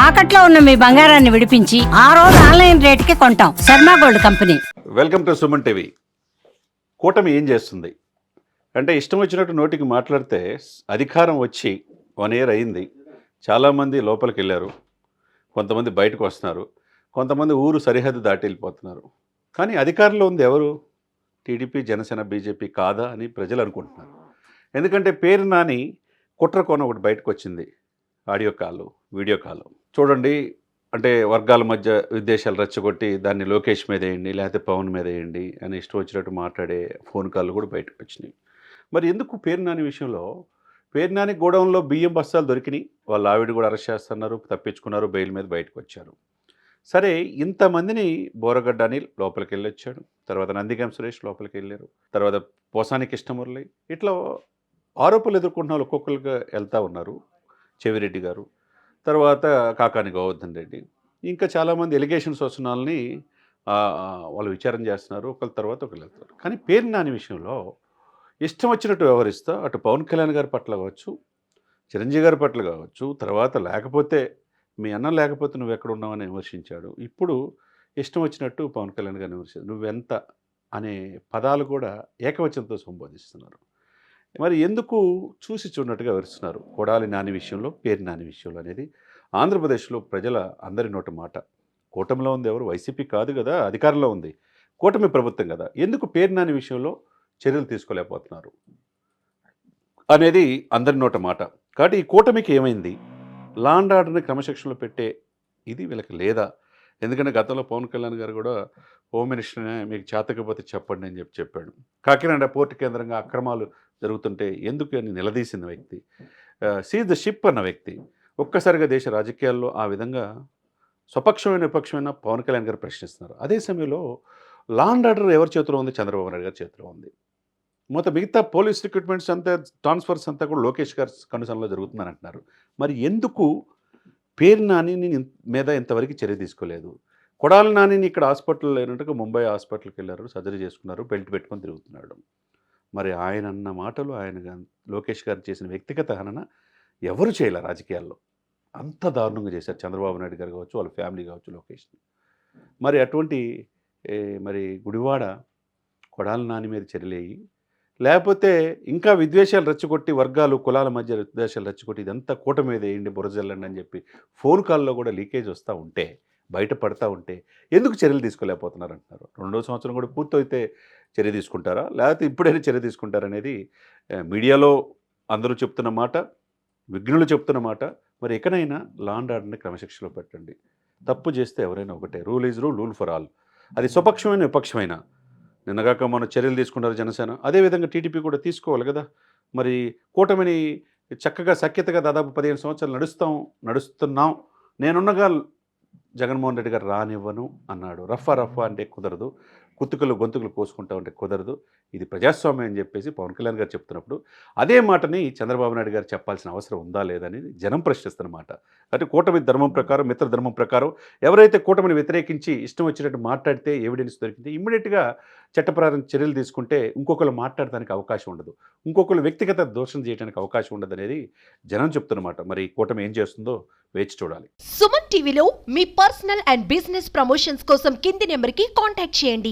తాకట్లో ఉన్న మీ బంగారాన్ని విడిపించి ఆ రోజు ఆన్లైన్ రేటుకి కొంటాం. Sharma gold company. Welcome to Suman TV. కూటమి ఏం చేస్తుంది అంటే ఇష్టం వచ్చినట్టు నోటికి మాట్లాడితే అధికారం వచ్చి 1 year అయింది. చాలామంది లోపలికి వెళ్ళారు, కొంతమంది బయటకు వస్తున్నారు, కొంతమంది ఊరు సరిహద్దు దాటి వెళ్ళిపోతున్నారు. కానీ అధికారంలో ఉంది ఎవరు? టీడీపీ, జనసేన, బీజేపీ కాదా అని ప్రజలు అనుకుంటున్నారు. ఎందుకంటే పేరు నాని కుట్ర కోన ఒకటి బయటకు వచ్చింది. ఆడియో కాల్, వీడియో కాల్ చూడండి. అంటే వర్గాల మధ్య విద్వేషాలు రెచ్చగొట్టి దాన్ని లోకేష్ మీద వేయండి, లేకపోతే పవన్ మీద వేయండి అని ఇష్టం వచ్చినట్టు మాట్లాడే ఫోన్ కాళ్ళు కూడా బయటకు వచ్చినాయి. మరి ఎందుకు పేరు నాని విషయంలో పేరు నాని గోడౌన్లో బియ్యం బస్తాలు దొరికినాయి, వాళ్ళ ఆవిడ కూడా అరెస్ట్ చేస్తున్నారు, తప్పించుకున్నారు, బెయిల్ మీద బయటకు వచ్చారు. సరే, ఇంతమందిని బోరగడ్డ అనిల్ లోపలికి వెళ్ళొచ్చాడు, తర్వాత నందిగం సురేష్ లోపలికి వెళ్ళారు, తర్వాత పోసాని కృష్ణమురళి, ఇట్లా ఆరోపణలు ఎదుర్కొంటున్న వాళ్ళు ఒక్కొక్కరుగా వెళ్తూ ఉన్నారు. చెవిరెడ్డి గారు, తర్వాత కాకాని గోవర్ధన్ రెడ్డి, ఇంకా చాలామంది ఎలిగేషన్స్ వస్తున్న వాళ్ళని వాళ్ళు విచారణ చేస్తున్నారు, ఒకరి తర్వాత ఒకరు వెళ్తారు. కానీ పేరు నాని విషయంలో ఇష్టం వచ్చినట్టు వ్యవహరిస్తా అటు పవన్ కళ్యాణ్ గారి పట్ల కావచ్చు, చిరంజీవి గారి పట్ల కావచ్చు, తర్వాత లేకపోతే మీ అన్న లేకపోతే నువ్వు ఎక్కడ ఉన్నావని విమర్శించాడు. ఇప్పుడు ఇష్టం వచ్చినట్టు పవన్ కళ్యాణ్ గారిని విమర్శించాడు. నువ్వెంత అనే పదాలు కూడా ఏకవచనంతో సంబోధిస్తున్నారు. మరి ఎందుకు చూసి చూడనట్టుగా వివరిస్తున్నారు కొడాలి నాని విషయంలో, పేరు నాని విషయంలో అనేది ఆంధ్రప్రదేశ్లో ప్రజల అందరి నోటి మాట. కూటమిలో ఉంది ఎవరు? వైసీపీ కాదు కదా, అధికారంలో ఉంది, కూటమి ప్రభుత్వం కదా. ఎందుకు పేరు నాని విషయంలో చర్యలు తీసుకోలేకపోతున్నారు అనేది అందరి నోట మాట. కాబట్టి ఈ కూటమికి ఏమైంది? లా అండ్ ఆర్డర్ని క్రమశిక్షణలో పెట్టే ఇది వీళ్ళకి లేదా? ఎందుకంటే గతంలో పవన్ కళ్యాణ్ గారు కూడా హోమ్ మినిస్టర్నే మీకు చేతకపోతే చెప్పండి అని చెప్పాడు. కాకినాడ పోర్టు కేంద్రంగా అక్రమాలు జరుగుతుంటే ఎందుకు అని నిలదీసిన వ్యక్తి, సీజ్ ద షిప్ అన్న వ్యక్తి. ఒక్కసారిగా దేశ రాజకీయాల్లో ఆ విధంగా స్వపక్షమైన విపక్షమైన పవన్ కళ్యాణ్ గారు ప్రశ్నిస్తున్నారు. అదే సమయంలో లా అండ్ ఆర్డర్ ఎవరి చేతిలో ఉంది? చంద్రబాబు నాయుడు గారి చేతిలో ఉంది. మొత్తం మిగతా పోలీస్ రిక్రూట్మెంట్స్ అంతా, ట్రాన్స్ఫర్స్ అంతా కూడా లోకేష్ గారి కనుసనలో జరుగుతుందని అంటున్నారు. మరి ఎందుకు పేరు నానిని మీద ఇంతవరకు చర్య తీసుకోలేదు? కొడాలి నానిని ఇక్కడ హాస్పిటల్లో లేనట్టుగా ముంబై హాస్పిటల్కి వెళ్ళారు, సర్జరీ చేసుకున్నారు, బెల్ట్ పెట్టుకొని తిరుగుతున్నాడు. మరి ఆయన అన్న మాటలు, ఆయన లోకేష్ గారు చేసిన వ్యక్తిగత హనన ఎవరు చేయలే రాజకీయాల్లో. అంత దారుణంగా చేశారు చంద్రబాబు నాయుడు గారు కావచ్చు, వాళ్ళ ఫ్యామిలీ కావచ్చు, లోకేష్ని. మరి అటువంటి మరి గుడివాడ కొడాలి నాని మీద చర్యలేయి, లేకపోతే ఇంకా విద్వేషాలు రెచ్చగొట్టి వర్గాలు కులాల మధ్య విద్వేషాలు రెచ్చగొట్టి ఇదంతా కూటమి మీద వేయండి, బురజల్లండి అని చెప్పి ఫోన్ కాల్లో కూడా లీకేజ్ వస్తూ ఉంటే, బయటపడతా ఉంటే ఎందుకు చర్యలు తీసుకోలేకపోతున్నారు అంటున్నారు. 2వ సంవత్సరం కూడా పూర్తయితే చర్య తీసుకుంటారా, లేకపోతే ఇప్పుడైనా చర్య తీసుకుంటారనేది మీడియాలో అందరూ చెప్తున్న మాట, విఘ్నులు చెప్తున్న మాట. మరి ఎక్కడైనా లా అండ్ ఆర్డర్ని క్రమశిక్షణలో పెట్టండి. తప్పు చేస్తే ఎవరైనా ఒకటే, rule is rule for all. అది స్వపక్షమైన విపక్షమైన. నిన్నగాక మన చర్యలు తీసుకున్నారు జనసేన, అదేవిధంగా టీడీపీ కూడా తీసుకోవాలి కదా. మరి కూటమిని చక్కగా సఖ్యతగా దాదాపు 15 సంవత్సరాలు నడుస్తున్నాం, నేనున్నగా జగన్మోహన్ రెడ్డి గారు రానివ్వను అన్నాడు. రఫా అంటే కుదరదు, గొంతుకులు కోసుకుంటా ఉంటే కుదరదు, ఇది ప్రజాస్వామ్యం అని చెప్పేసి పవన్ కళ్యాణ్ గారు చెప్తున్నప్పుడు అదే మాటని చంద్రబాబు నాయుడు గారు చెప్పాల్సిన అవసరం ఉందా లేదని జనం ప్రశ్నిస్తున్నమాట. అంటే కూటమి ధర్మం ప్రకారం, మిత్ర ధర్మం ప్రకారం ఎవరైతే కూటమిని వ్యతిరేకించి ఇష్టం వచ్చినట్టు మాట్లాడితే, ఎవిడెన్స్ దొరికితే ఇమ్మీడియట్గా చట్టప్రకారం చర్యలు తీసుకుంటే ఇంకొకరు మాట్లాడడానికి అవకాశం ఉండదు, ఇంకొకరు వ్యక్తిగత దోషం చేయడానికి అవకాశం ఉండదు అనేది జనం చెప్తున్నమాట. మరి కూటమి ఏం చేస్తుందో వేచి చూడాలి. సుమన్ టీవీలో మీ పర్సనల్ అండ్ బిజినెస్ ప్రమోషన్స్ కోసం కింది నెంబర్కి కాంటాక్ట్ చేయండి.